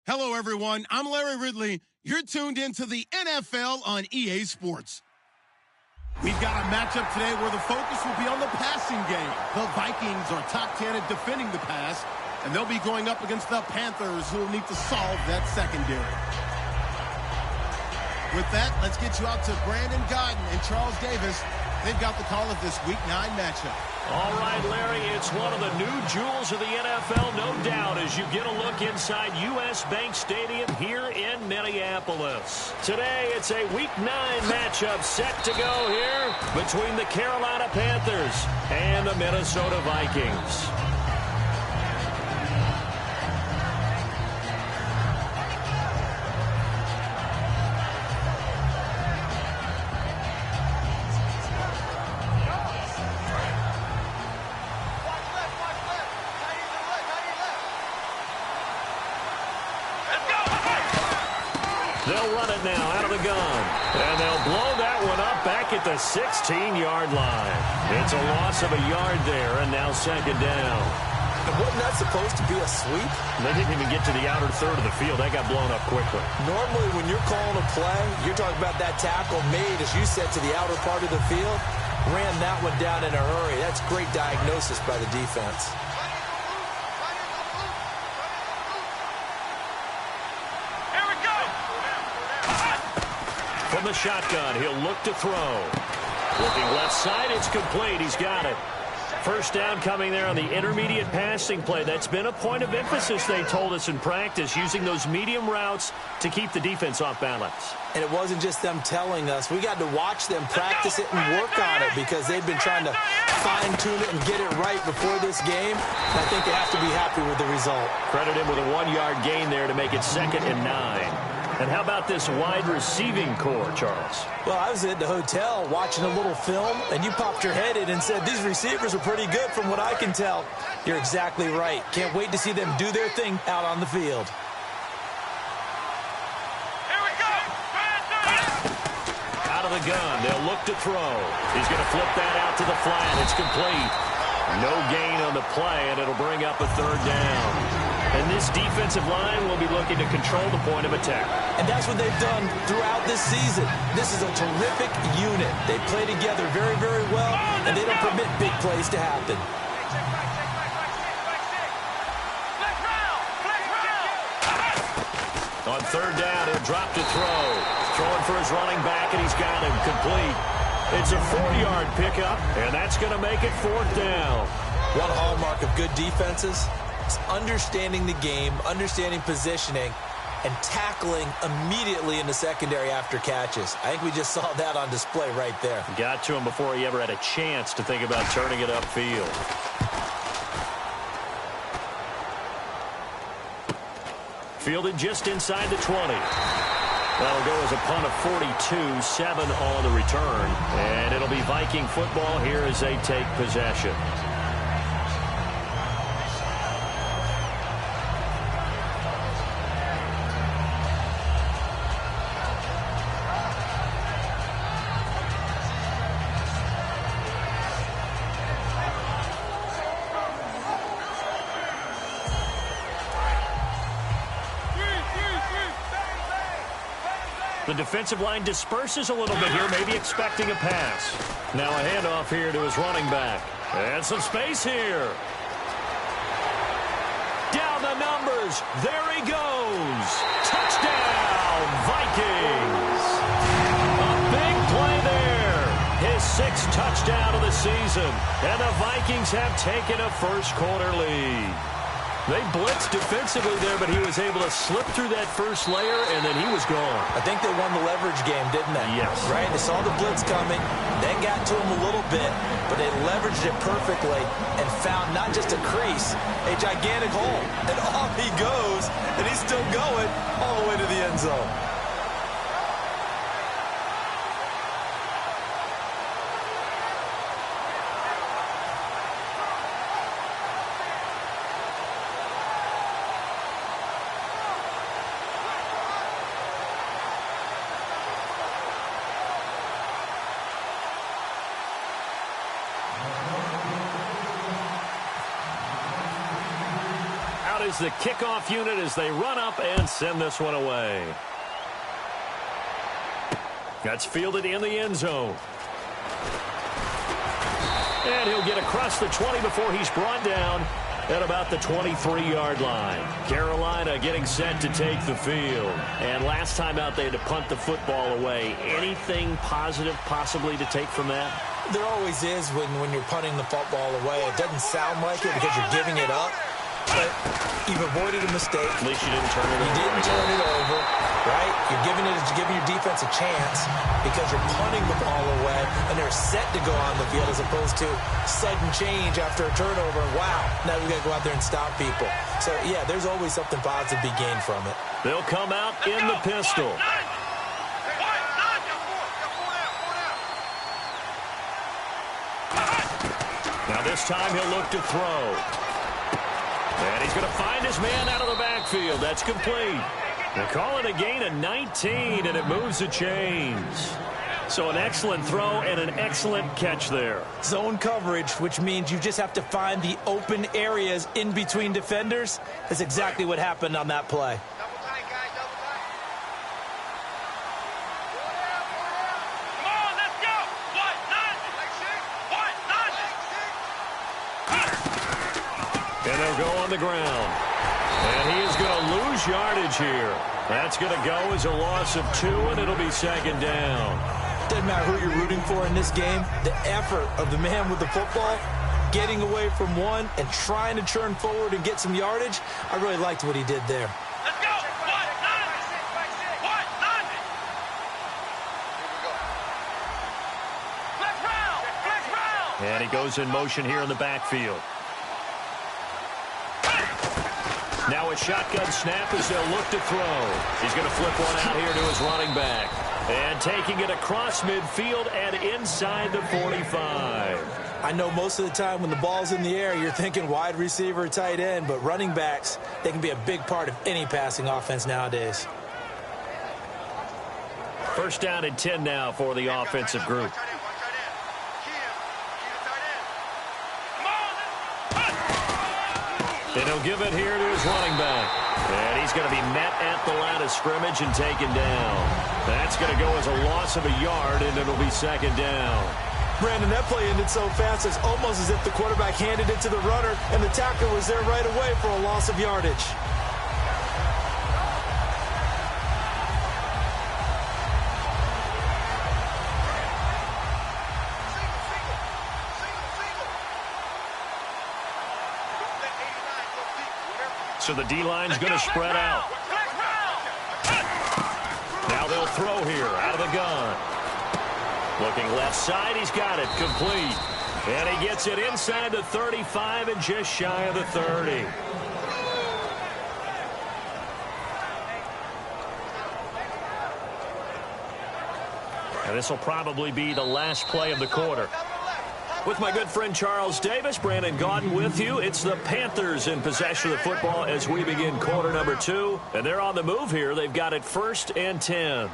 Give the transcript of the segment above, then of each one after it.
Hello, everyone. I'm Larry Ridley. You're tuned into the NFL on EA Sports. We've got a matchup today where the focus will be on the passing game. The Vikings are top 10 at defending the pass, and they'll be going up against the Panthers, who will need to solve that secondary. With that, let's get you out to Brandon Godden and Charles Davis. They've got the call of this Week 9 matchup. All right, Larry, it's one of the new jewels of the NFL, no doubt, as you get a look inside U.S. Bank Stadium here in Minneapolis. Today, it's a Week 9 matchup set to go here between the Carolina Panthers and the Minnesota Vikings. They'll run it now out of the gun. And they'll blow that one up back at the 16-yard line. It's a loss of a yard there, and now second down. And wasn't that supposed to be a sweep? They didn't even get to the outer third of the field. That got blown up quickly. Normally, when you're calling a play, you're talking about that tackle made, as you said, to the outer part of the field. Ran that one down in a hurry. That's great diagnosis by the defense. From the shotgun, he'll look to throw. Looking left side, it's complete. He's got it. First down coming there on the intermediate passing play. That's been a point of emphasis, they told us in practice, using those medium routes to keep the defense off balance. And it wasn't just them telling us. We got to watch them practice it and work on it because they've been trying to fine-tune it and get it right before this game. And I think they have to be happy with the result. Credit him with a 1-yard gain there to make it 2nd and 9. And how about this wide receiving core, Charles? Well, I was at the hotel watching a little film, and you popped your head in and said, these receivers are pretty good from what I can tell. You're exactly right. Can't wait to see them do their thing out on the field. Here we go! Out of the gun, they'll look to throw. He's going to flip that out to the flat. It's complete. No gain on the play, and it'll bring up a 3rd down. And this defensive line will be looking to control the point of attack. And that's what they've done throughout this season. This is a terrific unit. They play together very, very well, and they don't permit big plays to happen. On 3rd down, he'll drop to throw. Throwing for his running back, and he's got him complete. It's a 4-yard pickup, and that's going to make it 4th down. One hallmark of good defenses is understanding the game, understanding positioning, and tackling immediately in the secondary after catches. I think we just saw that on display right there. Got to him before he ever had a chance to think about turning it upfield. Fielded just inside the 20. That'll go as a punt of 42, 7 on the return. And it'll be Viking football here as they take possession. The defensive line disperses a little bit here, maybe expecting a pass. Now a handoff here to his running back. And some space here. Down the numbers. There he goes. Touchdown, Vikings. A big play there. His 6th touchdown of the season. And the Vikings have taken a first-quarter lead. They blitzed defensively there, but he was able to slip through that first layer, and then he was gone. I think they won the leverage game, didn't they? Yes. Right? They saw the blitz coming, then got to him a little bit, but they leveraged it perfectly and found not just a crease, a gigantic hole. And off he goes, and he's still going all the way to the end zone. is the kickoff unit as they run up and send this one away. That's fielded in the end zone. And he'll get across the 20 before he's brought down at about the 23-yard line. Carolina getting set to take the field. And last time out, they had to punt the football away. Anything positive possibly to take from that? There always is when you're punting the football away. It doesn't sound like it because you're giving it up, but you've avoided a mistake. At least you didn't turn it over. You didn't turn it over, right? You're giving your defense a chance because you're punting the ball away, and they're set to go on the field as opposed to sudden change after a turnover. And wow, now we got to go out there and stop people. So, yeah, there's always something positive to be gained from it. They'll come out in the pistol. Now this time he'll look to throw. And he's going to find his man out of the backfield. That's complete. They call it a gain of 19, and it moves the chains. So an excellent throw and an excellent catch there. Zone coverage, which means you just have to find the open areas in between defenders. That's exactly what happened on that play. And they'll go on the ground. And he is going to lose yardage here. That's going to go as a loss of 2, and it'll be second down. Doesn't matter who you're rooting for in this game. The effort of the man with the football, getting away from one and trying to turn forward and get some yardage, I really liked what he did there. Let's go. Flex round. And he goes in motion here in the backfield. Now a shotgun snap as they'll look to throw. He's going to flip one out here to his running back. And taking it across midfield and inside the 45. I know most of the time when the ball's in the air, you're thinking wide receiver, tight end, but running backs, they can be a big part of any passing offense nowadays. First down and 10 now for the offensive group. And he'll give it here to his running back. And he's going to be met at the line of scrimmage and taken down. That's going to go as a loss of a yard, and it'll be second down. Brandon, that play ended so fast, it's almost as if the quarterback handed it to the runner, and the tackler was there right away for a loss of yardage. So the D-line's going to spread out. Now they'll throw here out of the gun. Looking left side, he's got it complete. And he gets it inside the 35 and just shy of the 30. And this will probably be the last play of the quarter. With my good friend Charles Davis, Brandon Gaudin with you. It's the Panthers in possession of the football as we begin quarter number 2. And they're on the move here. They've got it 1st and 10.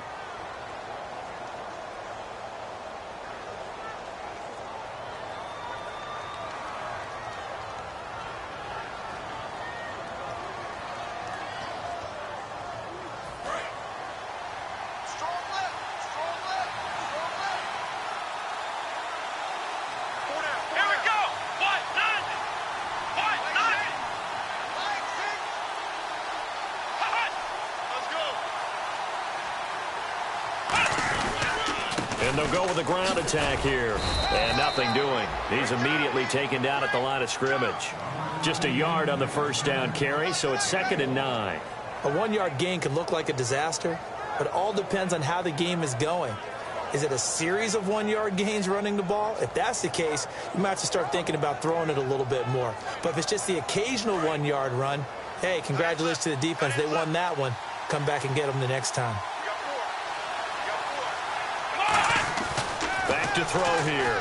And they'll go with a ground attack here. And nothing doing. He's immediately taken down at the line of scrimmage. Just a yard on the first down carry, so it's 2nd and 9. A 1-yard gain can look like a disaster, but it all depends on how the game is going. Is it a series of 1-yard gains running the ball? If that's the case, you might have to start thinking about throwing it a little bit more. But if it's just the occasional 1-yard run, hey, congratulations to the defense. They won that one. Come back and get them the next time. Back to throw here.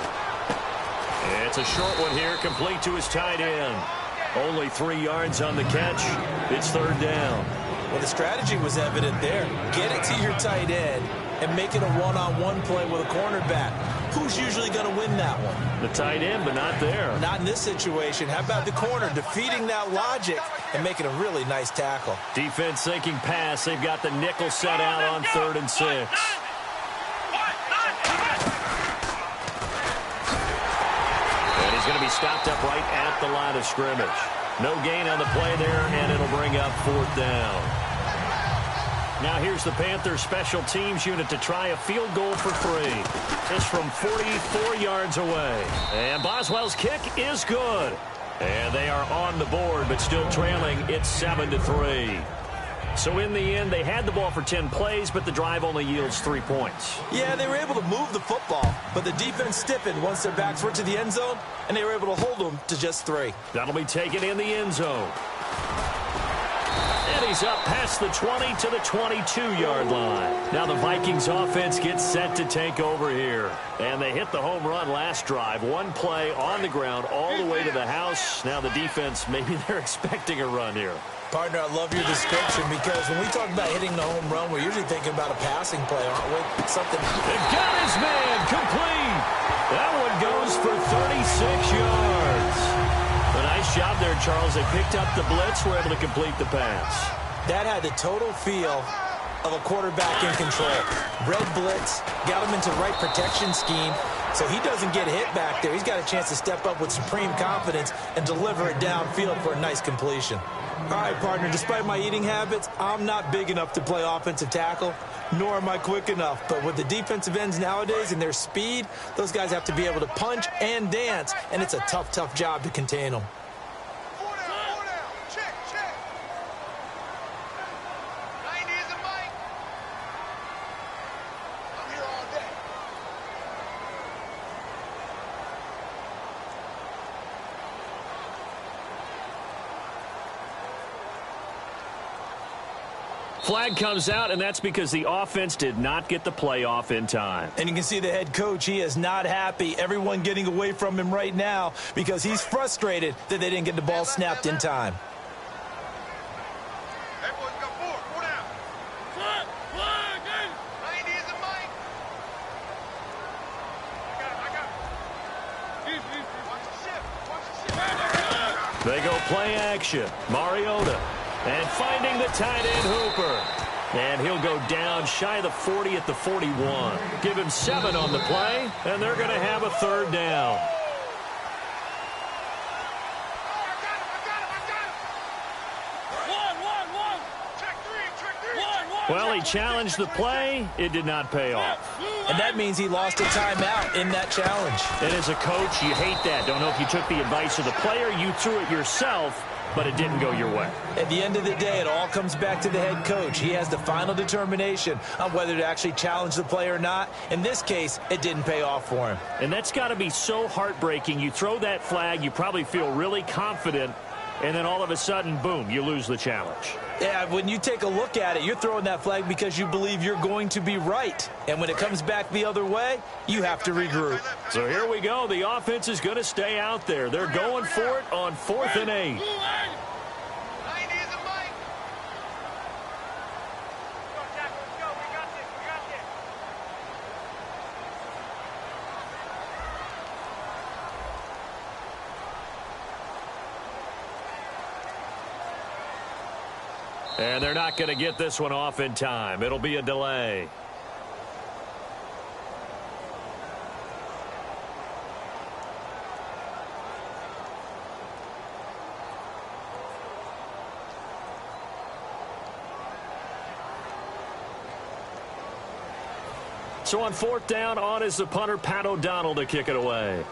It's a short one here, complete to his tight end. Only 3 yards on the catch. It's 3rd down. Well, the strategy was evident there. Get it to your tight end and make it a one-on-one play with a cornerback. Who's usually going to win that one? The tight end, but not there. Not in this situation. How about the corner defeating that logic and making a really nice tackle. Defense sinking pass. They've got the nickel set out on 3rd and 6. And he's going to be stopped up right at the line of scrimmage. No gain on the play there, and it'll bring up 4th down. Now here's the Panthers special teams unit to try a field goal for 3. It's from 44 yards away. And Boswell's kick is good. And they are on the board, but still trailing. It's 7-3. So in the end, they had the ball for 10 plays, but the drive only yields 3 points. Yeah, they were able to move the football, but the defense stiffened once their backs were to the end zone, and they were able to hold them to just 3. That'll be taken in the end zone. And he's up past the 20 to the 22-yard line. Now the Vikings offense gets set to take over here. And they hit the home run last drive. One play on the ground all the way to the house. Now the defense, maybe they're expecting a run here. Partner, I love your description because when we talk about hitting the home run, we're usually thinking about a passing play, aren't we? Something. They've got his man complete. That one goes for 36 yards. A nice job there, Charles. They picked up the blitz, were able to complete the pass. That had the total feel of a quarterback in control. Red blitz, got him into right protection scheme, so he doesn't get hit back there. He's got a chance to step up with supreme confidence and deliver it downfield for a nice completion. All right, partner, despite my eating habits, I'm not big enough to play offensive tackle, nor am I quick enough. But with the defensive ends nowadays and their speed, those guys have to be able to punch and dance, and it's a tough, tough job to contain them. Flag comes out, and that's because the offense did not get the play off in time. And you can see the head coach, he is not happy. Everyone getting away from him right now because he's frustrated that they didn't get the ball snapped in time. They go play action. Mariota. And finding the tight end Hooper. And he'll go down shy of the 40 at the 41. Give him 7 on the play, and they're going to have a 3rd down. Well, he challenged the play. It did not pay off. And that means he lost a timeout in that challenge. And as a coach, you hate that. Don't know if you took the advice of the player. You threw it yourself, but it didn't go your way. At the end of the day, it all comes back to the head coach. He has the final determination on whether to actually challenge the play or not. In this case, it didn't pay off for him. And that's got to be so heartbreaking. You throw that flag, you probably feel really confident, and then all of a sudden, boom, you lose the challenge. Yeah, when you take a look at it, you're throwing that flag because you believe you're going to be right. And when it comes back the other way, you have to regroup. So here we go. The offense is going to stay out there. They're going for it on 4th and 8. And they're not going to get this one off in time. It'll be a delay. So on 4th down, on is the punter, Pat O'Donnell, to kick it away.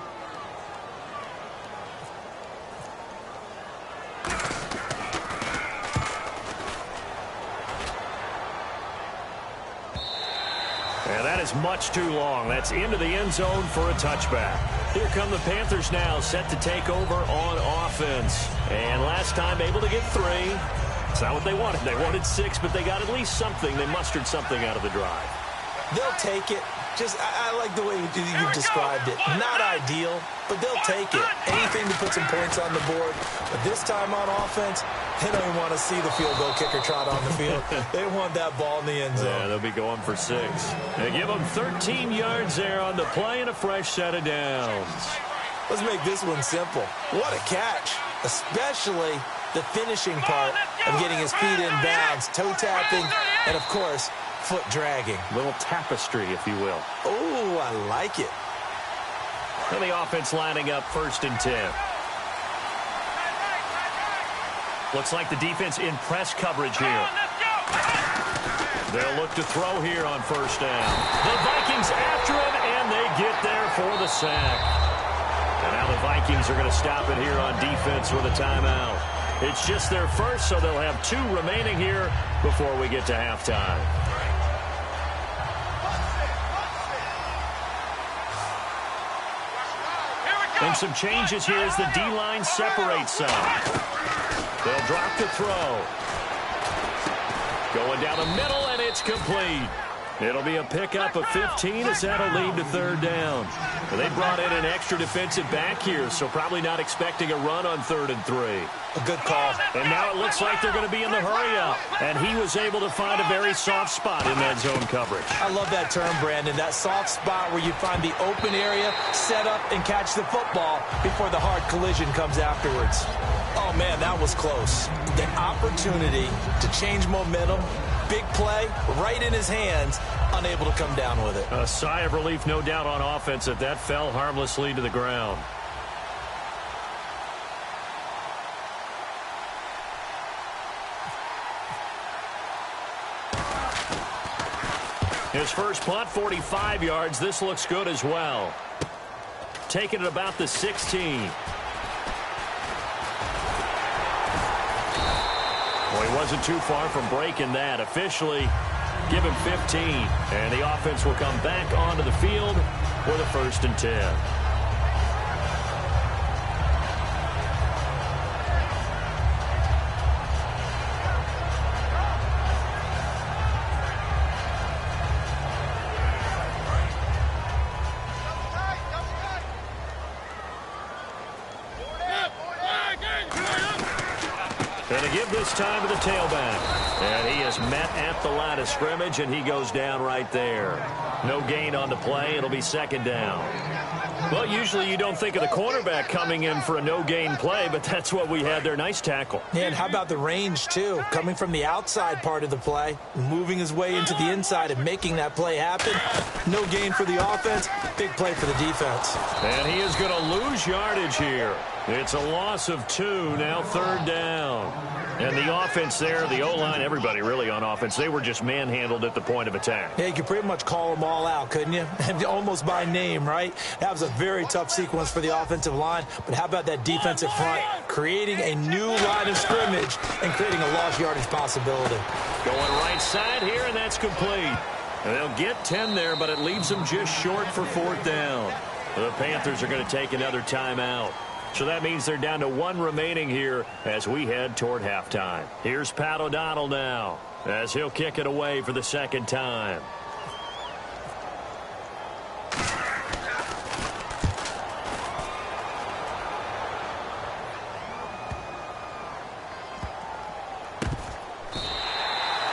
And that is much too long. That's into the end zone for a touchback. Here come the Panthers now, set to take over on offense. And last time able to get 3. It's not what they wanted. They wanted 6, but they got at least something. They mustered something out of the drive. They'll take it. I like the way you've described it. Not ideal, but they'll take it. Anything to put some points on the board. But this time on offense, they don't even want to see the field goal kicker trot on the field. They want that ball in the end zone. Yeah, they'll be going for 6. They give them 13 yards there on the play and a fresh set of downs. Let's make this one simple. What a catch, especially the finishing part of getting his feet in bounds, toe tapping, and, of course, foot dragging. Little tapestry, if you will. Oh, I like it. And the offense lining up 1st and 10. Looks like the defense in press coverage here. They'll look to throw here on 1st down. The Vikings after him, and they get there for the sack. And now the Vikings are going to stop it here on defense with a timeout. It's just their first, so they'll have 2 remaining here before we get to halftime. And some changes here as the D-line separates some. They'll drop the throw. Going down the middle, and it's complete. It'll be a pickup of 15 as that'll lead to 3rd down. They brought in an extra defensive back here, so probably not expecting a run on 3rd and 3. A good call. And now it looks like they're going to be in the hurry-up. And he was able to find a very soft spot in that zone coverage. I love that term, Brandon. That soft spot where you find the open area, set up, and catch the football before the hard collision comes afterwards. Oh, man, that was close. The opportunity to change momentum, big play, right in his hands, unable to come down with it. A sigh of relief, no doubt, on offense that fell harmlessly to the ground. His first punt, 45 yards. This looks good as well. Taking it about the 16. Well, he wasn't too far from breaking that. Officially, give him 15. And the offense will come back onto the field for the 1st and 10. And to give this time to the tailback. And he is met at the line of scrimmage, and he goes down right there. No gain on the play. It'll be 2nd down. Well, usually you don't think of the cornerback coming in for a no-gain play, but that's what we had there. Nice tackle. And how about the range, too? Coming from the outside part of the play, moving his way into the inside and making that play happen. No gain for the offense, big play for the defense. And he is going to lose yardage here. It's a loss of 2, now 3rd down. And the offense there, the O-line, everybody really on offense, they were just manhandled at the point of attack. Yeah, you could pretty much call them all out, couldn't you? Almost by name, right? That was a very tough sequence for the offensive line. But how about that defensive front creating a new line of scrimmage and creating a lost yardage possibility? Going right side here, and that's complete. And they'll get 10 there, but it leaves them just short for 4th down. The Panthers are going to take another timeout. So that means they're down to 1 remaining here as we head toward halftime. Here's Pat O'Donnell now as he'll kick it away for the 2nd time.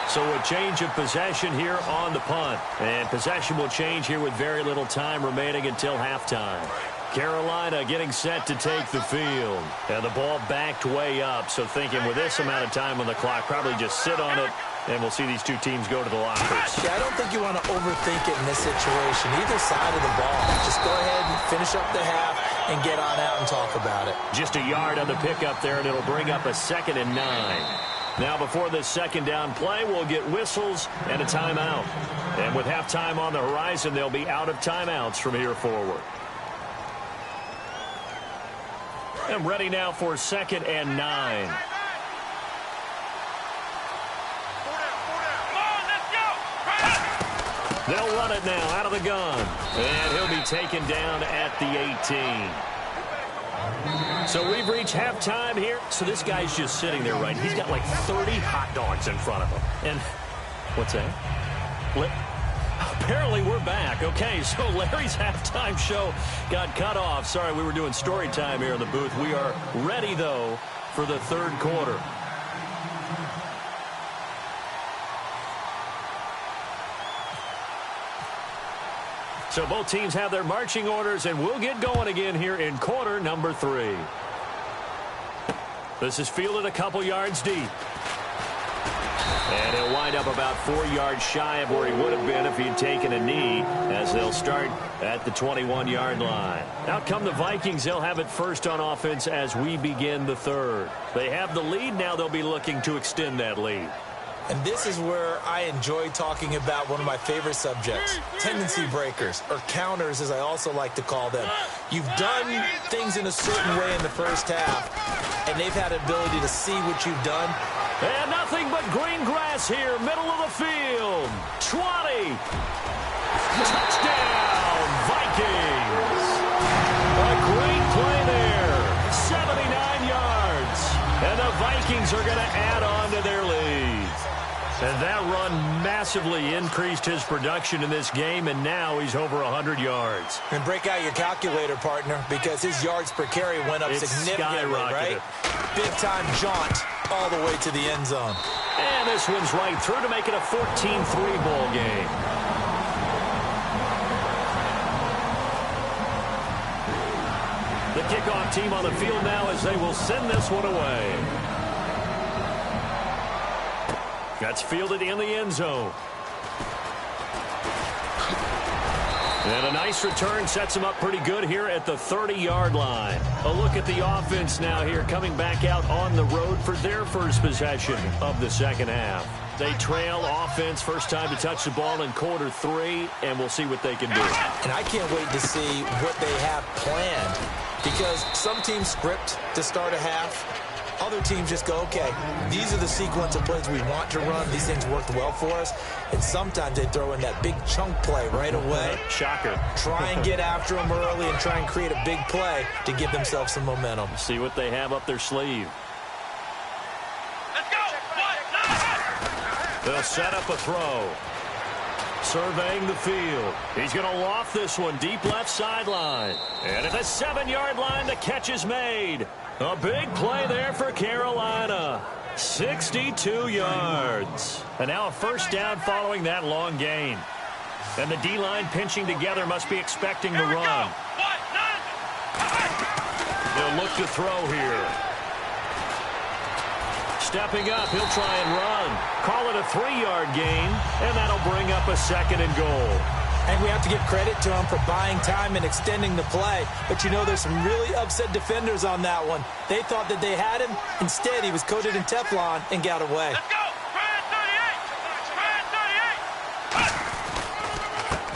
So a change of possession here on the punt. And possession will change here with very little time remaining until halftime. Carolina getting set to take the field. And the ball backed way up. So thinking with this amount of time on the clock, probably just sit on it, and we'll see these 2 teams go to the lockers. Yeah, I don't think you want to overthink it in this situation. Either side of the ball. Just go ahead and finish up the half and get on out and talk about it. Just a yard on the pickup there, and it'll bring up a 2nd and 9. Now before this 2nd down play, we'll get whistles and a timeout. And with halftime on the horizon, they'll be out of timeouts from here forward. I'm ready now for 2nd and 9. They'll run it now out of the gun. And he'll be taken down at the 18. So we've reached halftime here. So this guy's just sitting there, right? He's got like 30 hot dogs in front of him. And what's that? Apparently we're back. Okay, so Larry's halftime show got cut off. Sorry, we were doing story time here in the booth. We are ready, though, for the 3rd quarter. So both teams have their marching orders, and we'll get going again here in quarter number 3. This is fielded a couple yards deep. And he'll wind up about 4 yards shy of where he would have been if he had taken a knee, as they'll start at the 21-yard line. Out come the Vikings. They'll have it first on offense as we begin the third. They have the lead. Now they'll be looking to extend that lead. And this is where I enjoy talking about one of my favorite subjects, tendency breakers, or counters as I also like to call them. You've done things in a certain way in the first half, and they've had the ability to see what you've done. And nothing but green grass here, middle of the field. 20. Touchdown, Vikings. A great play there. 79 yards. And the Vikings are going to add on to their lead. And that run massively increased his production in this game, and now he's over 100 yards. And break out your calculator, partner, because his yards per carry went up significantly, right? Big-time jaunt all the way to the end zone. And this one's right through to make it a 14-3 ball game. The kickoff team on the field now as they will send this one away. That's fielded in the end zone. And a nice return sets him up pretty good here at the 30-yard line. A look at the offense now here, coming back out on the road for their first possession of the second half. They trail offense, first time to touch the ball in quarter 3, and we'll see what they can do. And I can't wait to see what they have planned, because some teams script to start a half. Other teams just go, okay, these are the sequence of plays we want to run. These things worked well for us. And sometimes they throw in that big chunk play right away. Shocker. Try and get after them early and try and create a big play to give themselves some momentum. See what they have up their sleeve. Let's go. They'll set up a throw. Surveying the field. He's going to loft this one deep left sideline. And at the 7-yard line, the catch is made. A big play there for Carolina. 62 yards. And now a first down following that long gain. And the D-line pinching together must be expecting the run. They'll look to throw here. Stepping up, he'll try and run. Call it a 3-yard gain, and that'll bring up a 2nd and goal. And we have to give credit to him for buying time and extending the play. But, you know, there's some really upset defenders on that one. They thought that they had him. Instead, he was coated in Teflon and got away. Let's go. Brand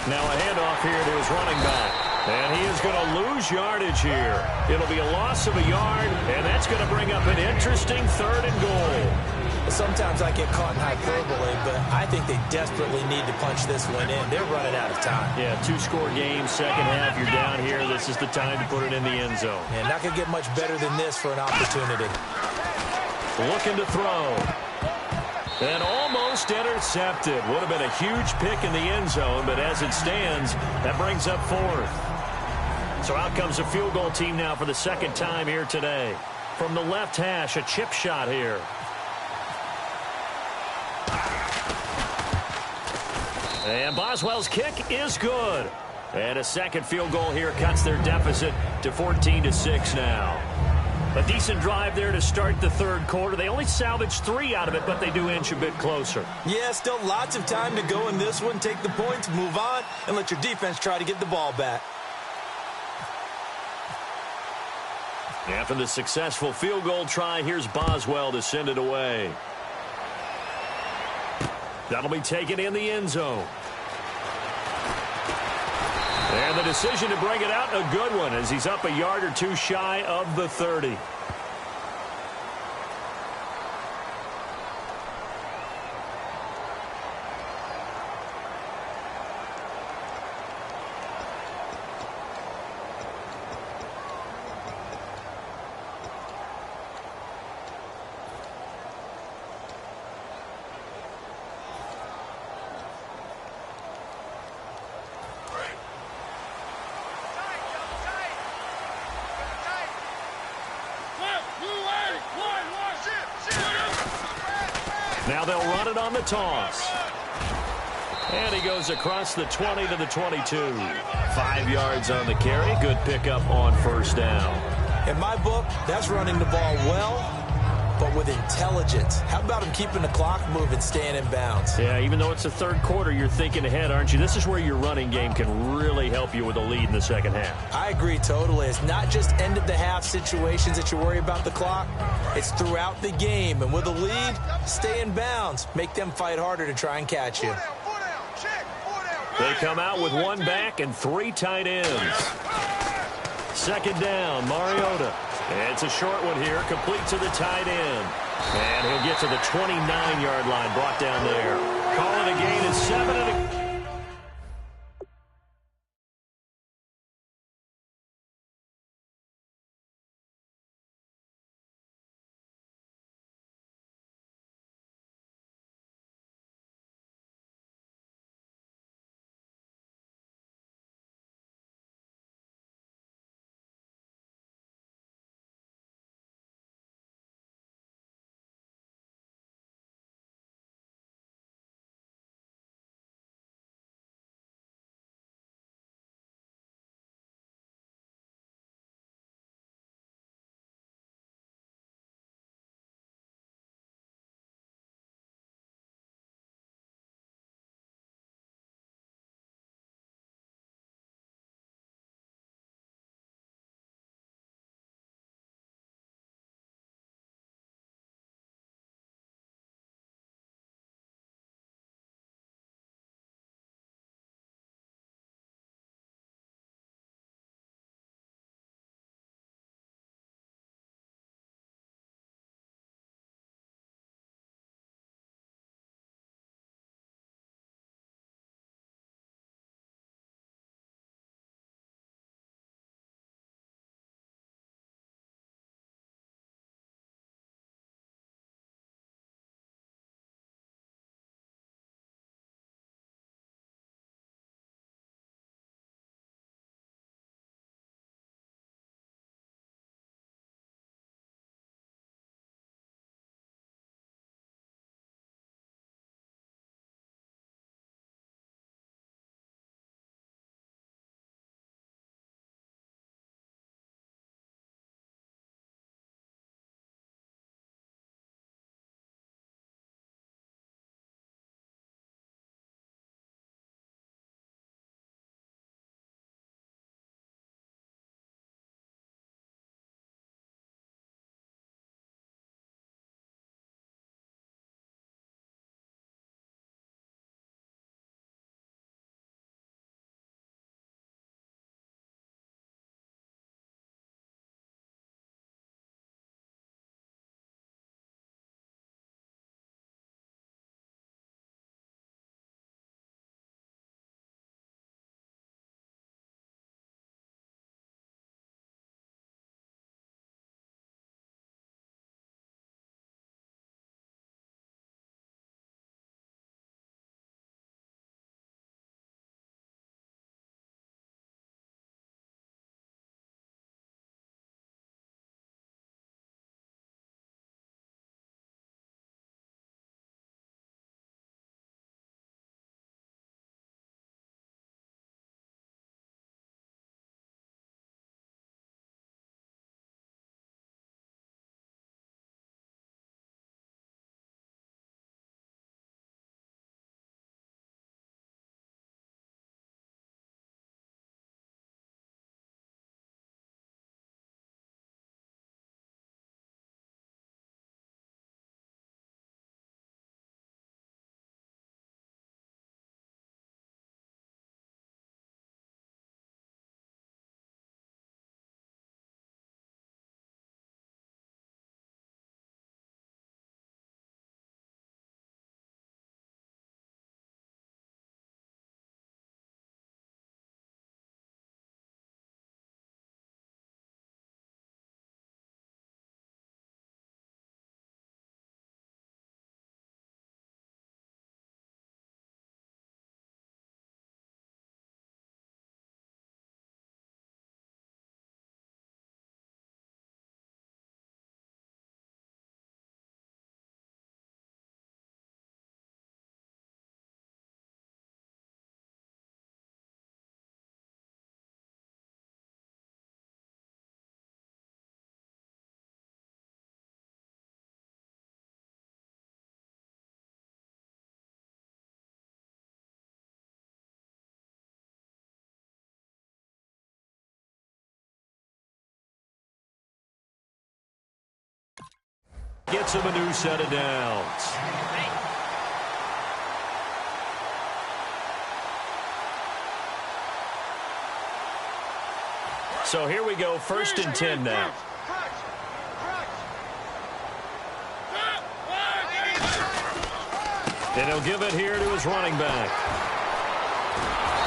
38. Now a handoff here to his running back. And he is going to lose yardage here. It'll be a loss of a yard, and that's going to bring up an interesting 3rd and goal. Sometimes I get caught in hyperbole, but I think they desperately need to punch this one in. They're running out of time. Yeah, 2-score game, second half. You're down here. This is the time to put it in the end zone. And not going to get much better than this for an opportunity. Looking to throw. And almost intercepted. Would have been a huge pick in the end zone, but as it stands, that brings up 4th. So out comes the field goal team now for the 2nd time here today. From the left hash, a chip shot here. And Boswell's kick is good. And a 2nd field goal here cuts their deficit to 14-6 now. A decent drive there to start the 3rd quarter. They only salvaged 3 out of it, but they do inch a bit closer. Yeah, still lots of time to go in this one. Take the points, move on, and let your defense try to get the ball back. After the successful field goal try, here's Boswell to send it away. That'll be taken in the end zone. And the decision to bring it out, a good one, as he's up a yard or 2 shy of the 30. Now they'll run it on the toss. And he goes across the 20 to the 22. 5 yards on the carry. Good pickup on first down. In my book, that's running the ball well, but with intelligence. How about him keeping the clock moving, staying in bounds? Yeah, even though it's the third quarter, you're thinking ahead, aren't you? This is where your running game can really help you with a lead in the second half. I agree totally. It's not just end-of-the-half situations that you worry about the clock. It's throughout the game. And with a lead, stay in bounds. Make them fight harder to try and catch you. They come out with one back and 3 tight ends. Second down, Mariota. It's a short one here, complete to the tight end. And he'll get to the 29-yard line, brought down there. Call it a gain of 7 and a Gets him a new set of downs. So here we go, 1st and 10 now. And he'll give it here to his running back.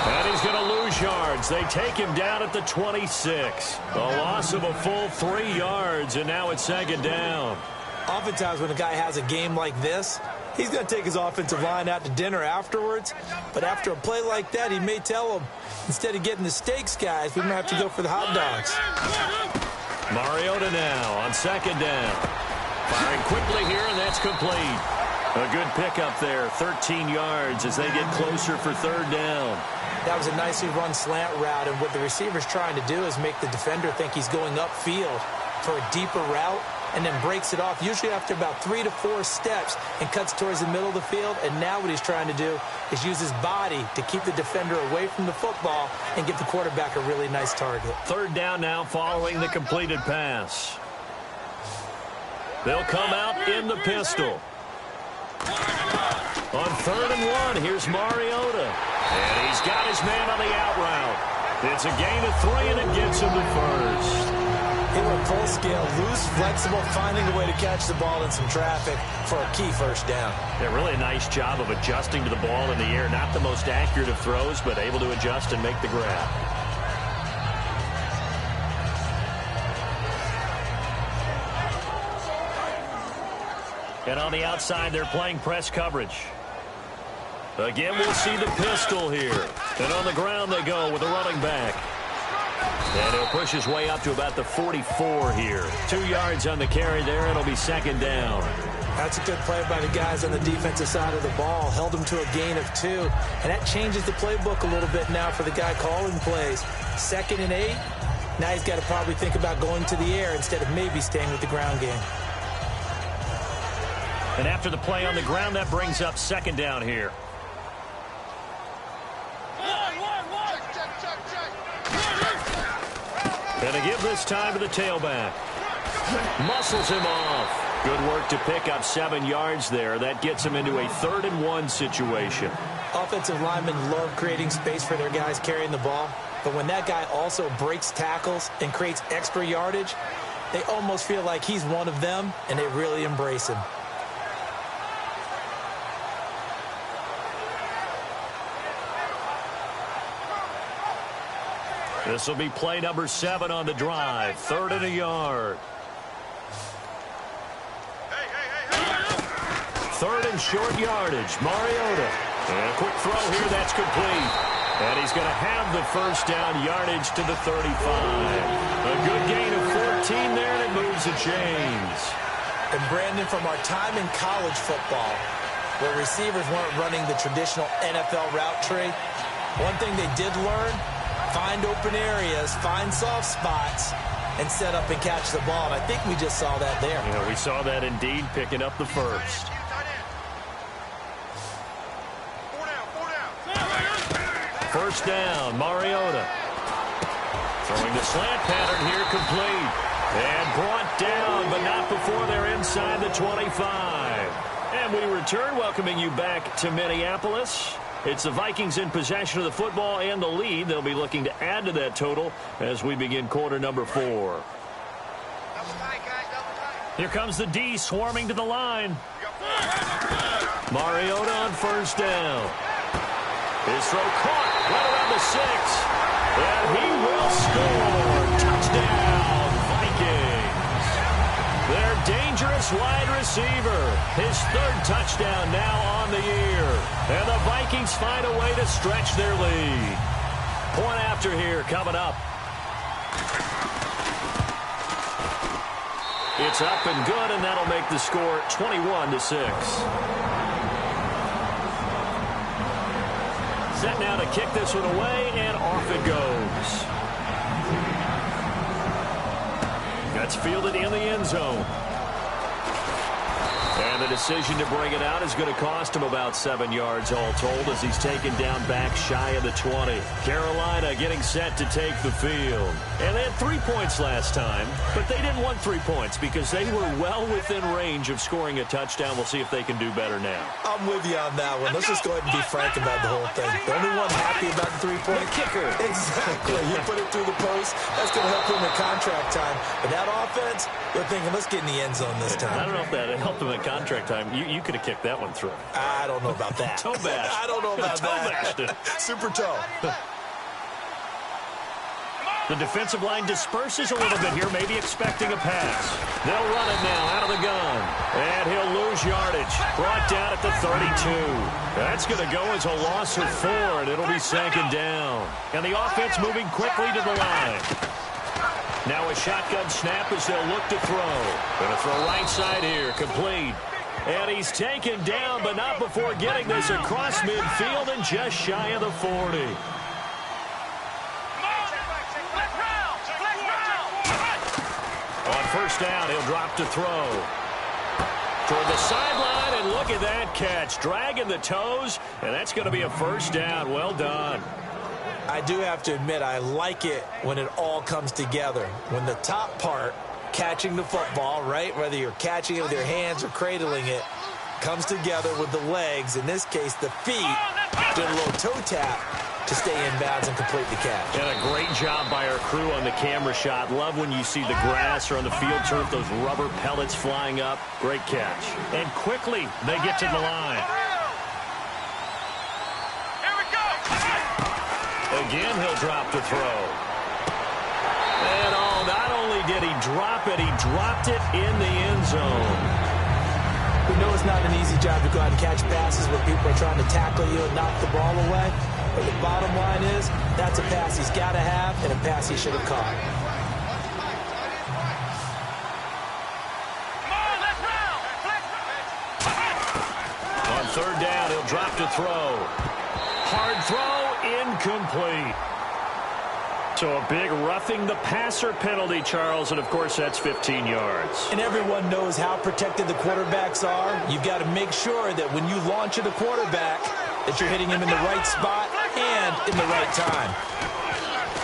And he's going to lose yards. They take him down at the 26. A loss of a full 3 yards, and now it's 2nd down. Oftentimes when a guy has a game like this, he's going to take his offensive line out to dinner afterwards. But after a play like that, he may tell them, instead of getting the steaks, guys, we might have to go for the hot dogs. Mariota now on 2nd down. Firing quickly here, and that's complete. A good pickup there, 13 yards as they get closer for 3rd down. That was a nicely run slant route, and what the receiver's trying to do is make the defender think he's going upfield for a deeper route, and then breaks it off, usually after about 3 to 4 steps, and cuts towards the middle of the field. And now what he's trying to do is use his body to keep the defender away from the football and give the quarterback a really nice target. 3rd down now following the completed pass. They'll come out in the pistol. On 3rd and 1, here's Mariota. And he's got his man on the out route. It's a gain of 3, and it gets him to 1st. He went full scale, loose, flexible, finding a way to catch the ball in some traffic for a key 1st down. Yeah, really a nice job of adjusting to the ball in the air. Not the most accurate of throws, but able to adjust and make the grab. And on the outside, they're playing press coverage. Again, we'll see the pistol here. And on the ground they go with a running back. And he'll push his way up to about the 44 here. 2 yards on the carry there, and it'll be 2nd down. That's a good play by the guys on the defensive side of the ball. Held him to a gain of 2. And that changes the playbook a little bit now for the guy calling plays. 2nd and 8. Now he's got to probably think about going to the air instead of maybe staying with the ground game. And after the play on the ground, that brings up 2nd down here. And a give this time to the tailback. Muscles him off. Good work to pick up 7 yards there. That gets him into a 3rd and 1 situation. Offensive linemen love creating space for their guys carrying the ball. But when that guy also breaks tackles and creates extra yardage, they almost feel like he's one of them, and they really embrace him. This will be play number 7 on the drive. 3rd and a yard. 3rd and short yardage. Mariota. And a quick throw here. That's complete. And he's going to have the 1st down yardage to the 35. A good gain of 14 there, and it moves the chains. And Brandon, from our time in college football, where receivers weren't running the traditional NFL route tree, one thing they did learn: find open areas, find soft spots, and set up and catch the ball. And I think we just saw that there. Yeah, we saw that indeed, picking up the 1st. 1st down, Mariota. Throwing the slant pattern here, complete. And brought down, but not before they're inside the 25. And we return, welcoming you back to Minneapolis. It's the Vikings in possession of the football and the lead. They'll be looking to add to that total as we begin quarter number 4. Here comes the D swarming to the line. Mariota on 1st down. His throw caught right around the 6. And he will score. Touchdown, Vikings. Their dangerous wide receiver. His 3rd touchdown now on the year. And the Vikings find a way to stretch their lead. Point after here coming up. It's up and good, and that'll make the score 21-6. Set now to kick this one away, and off it goes. That's fielded in the end zone. And And the decision to bring it out is going to cost him about 7 yards all told as he's taken down back shy of the 20. Carolina getting set to take the field. And they had 3 points last time, but they didn't want 3 points because they were well within range of scoring a touchdown. We'll see if they can do better now. I'm with you on that one. Let's just go ahead and be frank about the whole thing. The only one happy about the 3-point kicker. Exactly. You put it through the post. That's going to help him in contract time. But that offense, they're thinking, let's get in the end zone this time. I don't know if that helped him in contract time. You could have kicked that one through. I don't know about that. Toe bash. I don't know about that. Super toe. The defensive line disperses a little bit here, maybe expecting a pass. They'll run it now out of the gun. And he'll lose yardage. Brought down at the 32. That's going to go as a loss of 4, and it'll be second down. And the offense moving quickly to the line. Now a shotgun snap as they'll look to throw. Going to throw right side here, complete. And he's taken down, but not before getting this across midfield and just shy of the 40. On first down, he'll drop to throw. Toward the sideline, and look at that catch. Dragging the toes, and that's going to be a first down. Well done. I do have to admit, I like it when it all comes together. When the top part, catching the football, right, whether you're catching it with your hands or cradling it, comes together with the legs, in this case the feet, doing a little toe tap to stay in bounds and complete the catch. And a great job by our crew on the camera shot. Love when you see the grass or on the field turf, those rubber pellets flying up. Great catch. And quickly, they get to the line. Here we go. Again, he'll drop to throw. And not only did he drop it, he dropped it in the end zone. We know it's not an easy job to go out and catch passes when people are trying to tackle you and knock the ball away. But the bottom line is, that's a pass he's got to have and a pass he should have caught. On third down, he'll drop to throw. Hard throw, incomplete. So a big roughing the passer penalty, Charles, and of course that's 15 yards. And everyone knows how protected the quarterbacks are. You've got to make sure that when you launch at a quarterback, that you're hitting him in the right spot and in the right time.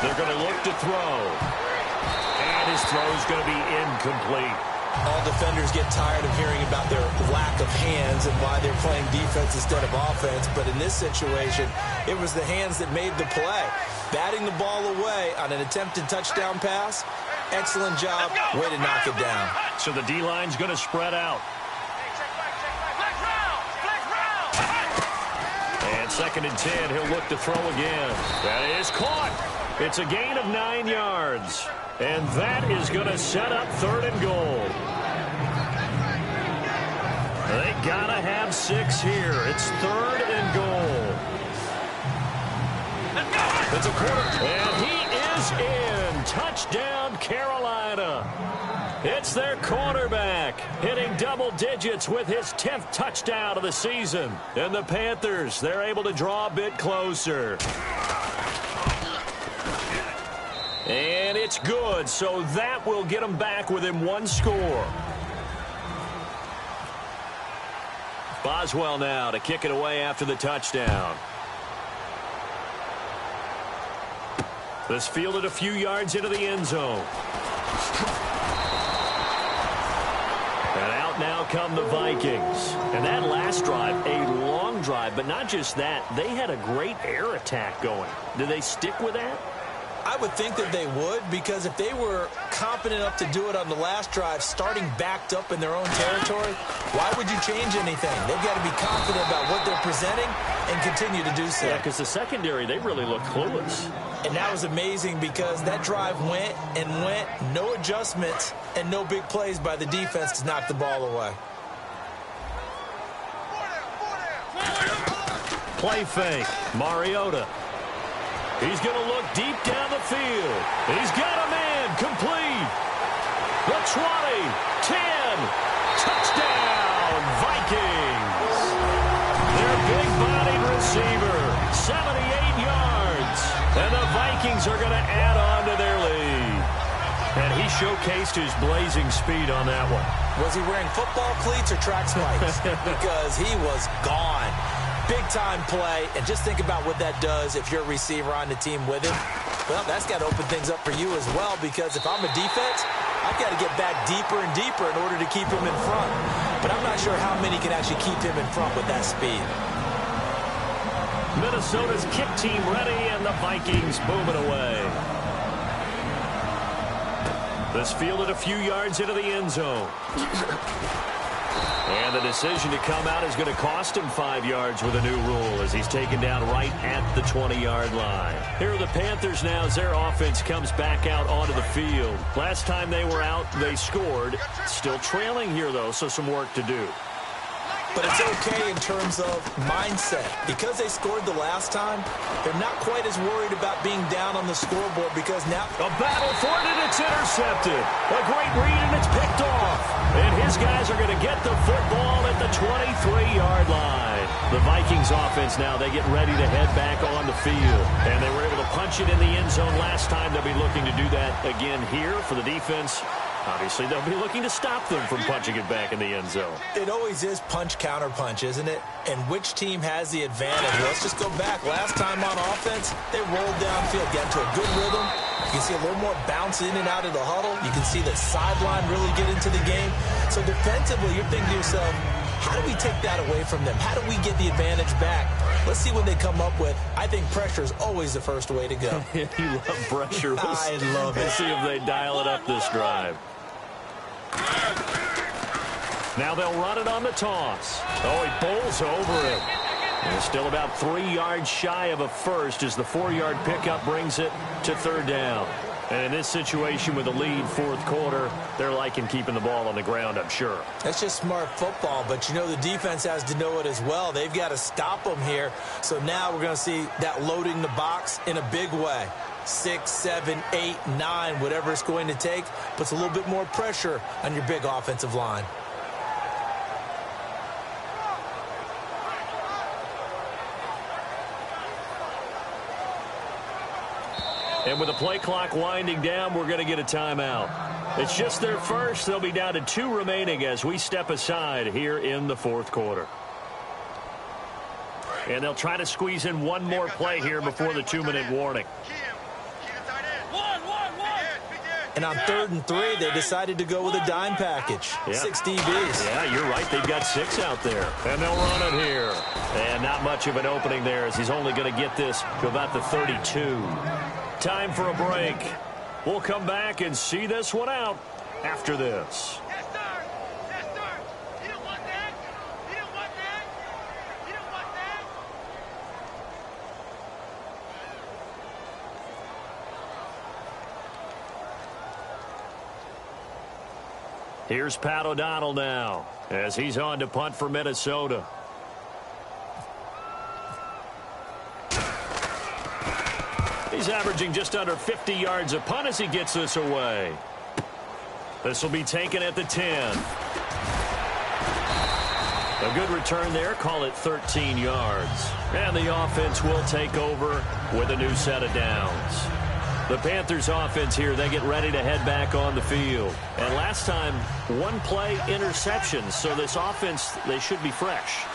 They're going to look to throw. And his throw is going to be incomplete. All defenders get tired of hearing about their lack of hands and why they're playing defense instead of offense. But in this situation, it was the hands that made the play. Batting the ball away on an attempted touchdown pass. Excellent job. Way to knock it down. So the D-line's going to spread out. And 2nd and 10, he'll look to throw again. That is caught. It's a gain of 9 yards. And that is going to set up 3rd and goal. They got to have 6 here. It's 3rd and goal. It's a quarter. And he is in. Touchdown, Carolina. It's their quarterback hitting double digits with his 10th touchdown of the season. And the Panthers, they're able to draw a bit closer. And it's good, so that will get them back within 1 score. Boswell now to kick it away after the touchdown. This fielded a few yards into the end zone. And out now come the Vikings. And that last drive, a long drive, but not just that, they had a great air attack going. Do they stick with that? I would think that they would, because if they were confident enough to do it on the last drive, starting backed up in their own territory, why would you change anything? They've got to be confident about what they're presenting and continue to do so. Yeah, because the secondary, they really look clueless. And that was amazing because that drive went and went, no adjustments and no big plays by the defense to knock the ball away. Play fake, Mariota. He's going to look deep down the field. He's got a man, complete. The 20, 10, touchdown, Vikings. Their big-bodied receiver, 78 yards. And the Vikings are going to add on to their lead. And he showcased his blazing speed on that one. Was he wearing football cleats or track spikes? Because he was gone. Big-time play, and just think about what that does if you're a receiver on the team with him. Well, that's got to open things up for you as well, because if I'm a defense, I've got to get back deeper and deeper in order to keep him in front. But I'm not sure how many can actually keep him in front with that speed. Minnesota's kick team ready, and the Vikings moving away. This fielded a few yards into the end zone. And the decision to come out is going to cost him 5 yards with a new rule as he's taken down right at the 20-yard line. Here are the Panthers now as their offense comes back out onto the field. Last time they were out, they scored. Still trailing here, though, so some work to do. But it's okay in terms of mindset. Because they scored the last time, they're not quite as worried about being down on the scoreboard because now... A battle for it, and it's intercepted. A great read, and it's picked off. And his guys are going to get the football at the 23-yard line. The Vikings offense now, they get ready to head back on the field. And they were able to punch it in the end zone last time. They'll be looking to do that again here for the defense. Obviously, they'll be looking to stop them from punching it back in the end zone. It always is punch-counter-punch, isn't it? And which team has the advantage? Let's just go back. Last time on offense, they rolled downfield, got into a good rhythm. You can see a little more bounce in and out of the huddle. You can see the sideline really get into the game. So defensively, you're thinking to yourself, how do we take that away from them? How do we get the advantage back? Let's see what they come up with. I think pressure is always the first way to go. You love pressure. I love it. Let's see if they dial it up this drive. Now they'll run it on the toss. Oh, he bowls over it. And still about 3 yards shy of a first as the 4-yard pickup brings it to third down. And in this situation with a lead fourth quarter, they're liking keeping the ball on the ground, I'm sure. That's just smart football, but you know the defense has to know it as well. They've got to stop them here. So now we're going to see that loading the box in a big way. 6, 7, 8, 9, whatever it's going to take, puts a little bit more pressure on your big offensive line. And with the play clock winding down, we're going to get a timeout. It's just their first. They'll be down to 2 remaining as we step aside here in the fourth quarter. And they'll try to squeeze in one more play here before the 2-minute warning. And on 3rd and 3, they decided to go with a dime package. Yeah. 6 DBs. Yeah, you're right. They've got 6 out there. And they'll run it here. And not much of an opening there as he's only going to get this to about the 32. Time for a break. We'll come back and see this one out after this. Yes, sir. Yes, sir. You don't want that. You don't want that. You don't want that. Here's Pat O'Donnell now as he's on to punt for Minnesota. He's averaging just under 50 yards a punt as he gets this away. This will be taken at the 10. A good return there. Call it 13 yards. And the offense will take over with a new set of downs. The Panthers offense here, they get ready to head back on the field. And last time, 1-play interceptions. So this offense, they should be fresh.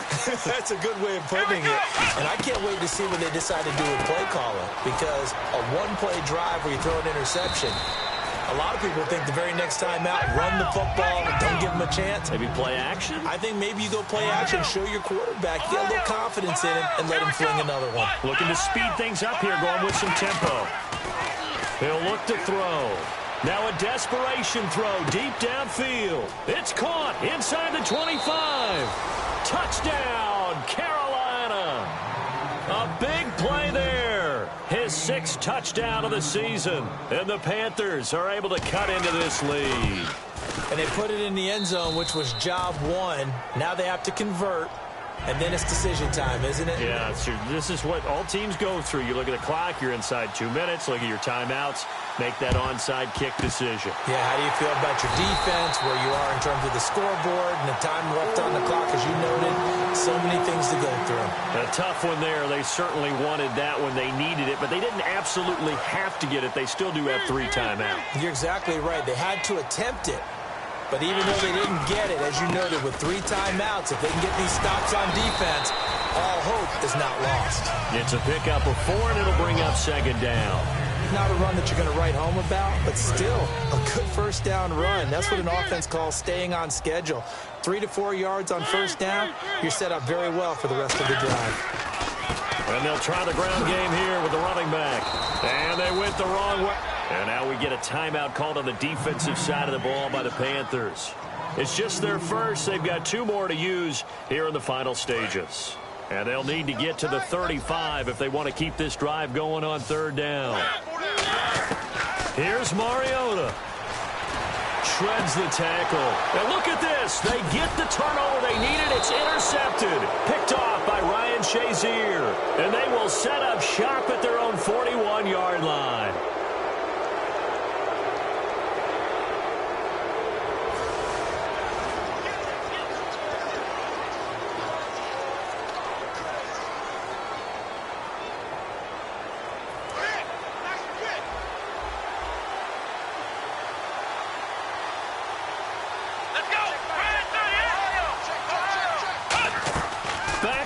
That's a good way of putting it. And I can't wait to see what they decide to do with play calling. Because a 1-play drive where you throw an interception, a lot of people think the very next time out, run the football, don't give them a chance. Maybe play action? I think maybe you go play action, show your quarterback, get a little confidence in him, and let him fling another one. Looking to speed things up here, going with some tempo. He'll look to throw. Now a desperation throw deep downfield. It's caught inside the 25. Touchdown, Carolina. A big play there. His 6th touchdown of the season. And the Panthers are able to cut into this lead. And they put it in the end zone, which was job 1. Now they have to convert. And then it's decision time, isn't it? Yeah, this is what all teams go through. You look at the clock, you're inside 2 minutes, look at your timeouts, make that onside kick decision. Yeah, how do you feel about your defense, where you are in terms of the scoreboard and the time left on the clock, as you noted? So many things to go through. A tough one there. They certainly wanted that when they needed it, but they didn't absolutely have to get it. They still do have 3 timeouts. You're exactly right. They had to attempt it. But even though they didn't get it, as you noted, with 3 timeouts, if they can get these stops on defense, all hope is not lost. It's a pickup of 4, and it'll bring up second down. Not a run that you're going to write home about, but still a good first down run. That's what an offense calls staying on schedule. 3 to 4 yards on first down, you're set up very well for the rest of the drive. And they'll try the ground game here with the running back. And they went the wrong way. And now we get a timeout called on the defensive side of the ball by the Panthers. It's just their first. They've got 2 more to use here in the final stages. And they'll need to get to the 35 if they want to keep this drive going on third down. Here's Mariota. Shreds the tackle. And look at this. They get the turnover they needed. It's intercepted. Picked off by Ryan Shazier. And they will set up shop at their own 41-yard line.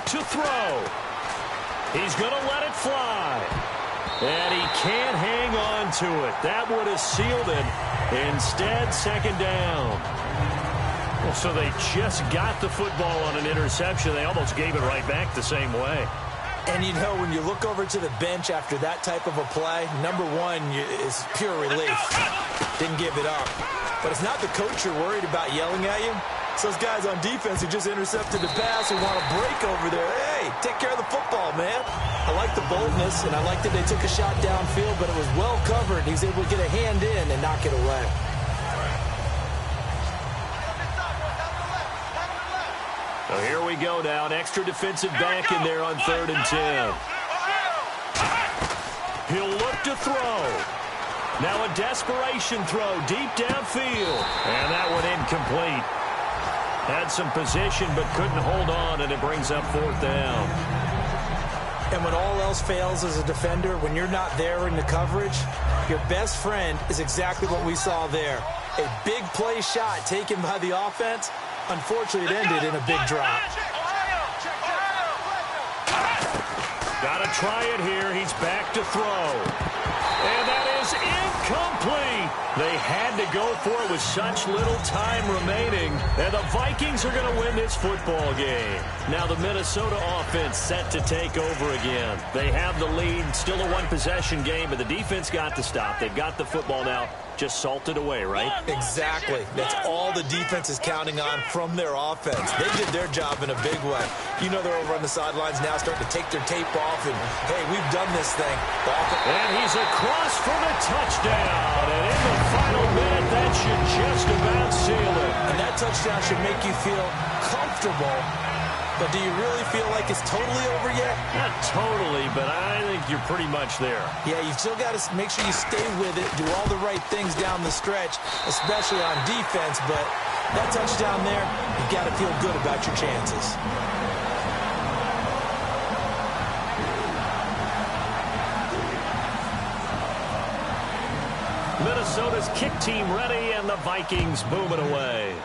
To throw. He's going to let it fly. And he can't hang on to it. That would have sealed it. Instead, second down. Well, so they just got the football on an interception. They almost gave it right back the same way. And, you know, when you look over to the bench after that type of a play, number one is pure relief. Didn't give it up. But it's not the coach you're worried about yelling at you. It's those guys on defense who just intercepted the pass who want to break over there. Hey, take care of the football, man. I like the boldness, and I like that they took a shot downfield, but it was well covered. He's able to get a hand in and knock it away. So here we go now. An extra defensive back in there on 3rd and 10. He'll look to throw. Now a desperation throw deep downfield. And that one incomplete. Had some position but couldn't hold on, and it brings up 4th down. And when all else fails as a defender, when you're not there in the coverage, your best friend is exactly what we saw there. A big play shot taken by the offense. Unfortunately, it ended in a big drop. Got to try it here. He's back to throw. And that is incomplete. They had to go for it with such little time remaining. And the Vikings are going to win this football game. Now the Minnesota offense set to take over again. They have the lead. Still a 1-possession game, but the defense got to stop. They've got the football now. Just salted away, right? Exactly. That's all the defense is counting on from their offense. They did their job in a big way. You know they're over on the sidelines now starting to take their tape off and, hey, we've done this thing. And he's across for the touchdown. And in the final minute, that should just about seal it. And that touchdown should make you feel comfortable. But do you really feel like it's totally over yet? Not totally, but I think you're pretty much there. Yeah, you've still got to make sure you stay with it, do all the right things down the stretch, especially on defense. But that touchdown there, you've got to feel good about your chances. Minnesota's kick team ready, and the Vikings boom it away.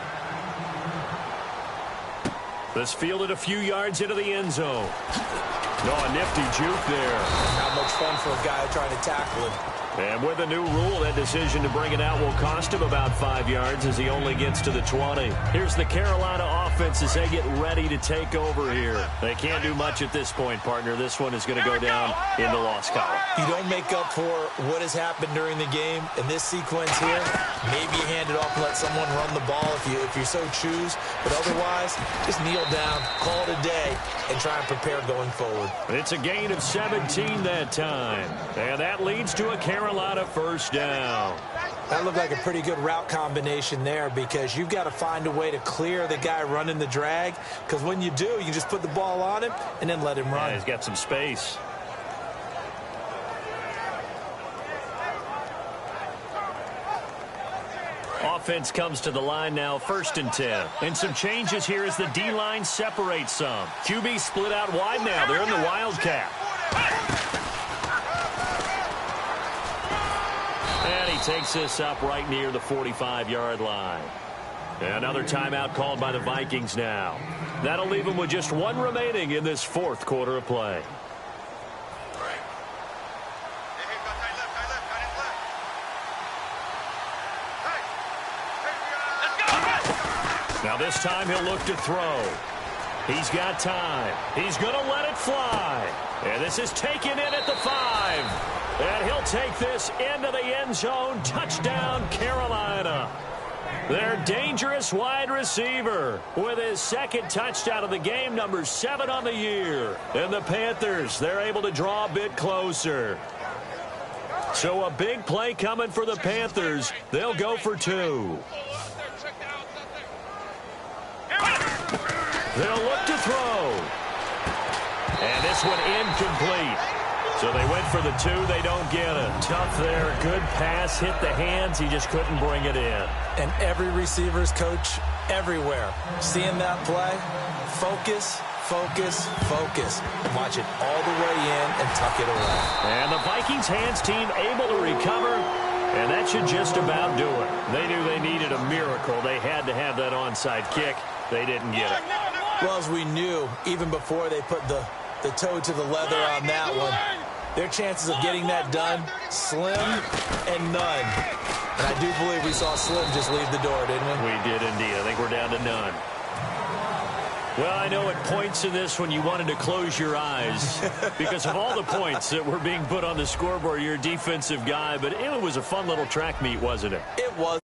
This fielded a few yards into the end zone. Oh, a nifty juke there. Not much fun for a guy trying to tackle him. And with a new rule, that decision to bring it out will cost him about 5 yards as he only gets to the 20. Here's the Carolina offense as they get ready to take over here. They can't do much at this point, partner. This one is going to go down in the loss column. You don't make up for what has happened during the game in this sequence here. Maybe you hand it off and let someone run the ball if you so choose. But otherwise, just kneel down, call it a day, and try and prepare going forward. It's a gain of 17 that time. And that leads to a Carolina first down. That looked like a pretty good route combination there because you've got to find a way to clear the guy running the drag, because when you do, you just put the ball on him and then let him run. Yeah, he's got some space. Offense comes to the line now, 1st and 10. And some changes here as the D-line separates some. QB split out wide now. They're in the Wildcat. And he takes this up right near the 45-yard line. Another timeout called by the Vikings now. That'll leave them with just one remaining in this 4th quarter of play. Now this time he'll look to throw. He's got time. He's going to let it fly. And this is taken in at the 5. And he'll take this into the end zone. Touchdown, Carolina. Their dangerous wide receiver with his 2nd touchdown of the game, number 7 on the year. And the Panthers, they're able to draw a bit closer. So a big play coming for the Panthers. They'll go for 2. They'll look to throw. And this one incomplete. So they went for the 2. They don't get it. Tough there. Good pass. Hit the hands. He just couldn't bring it in. And every receiver's coach everywhere. Seeing that play, focus, focus, focus. Watch it all the way in and tuck it away. And the Vikings hands team able to recover. And that should just about do it. They knew they needed a miracle. They had to have that onside kick. They didn't get it. Well, as we knew, even before they put the toe to the leather on that one, their chances of getting that done, slim and none. And I do believe we saw Slim just leave the door, didn't we? We did indeed. I think we're down to none. Well, I know at points in this when you wanted to close your eyes because of all the points that were being put on the scoreboard. You're a defensive guy, but it was a fun little track meet, wasn't it? It was.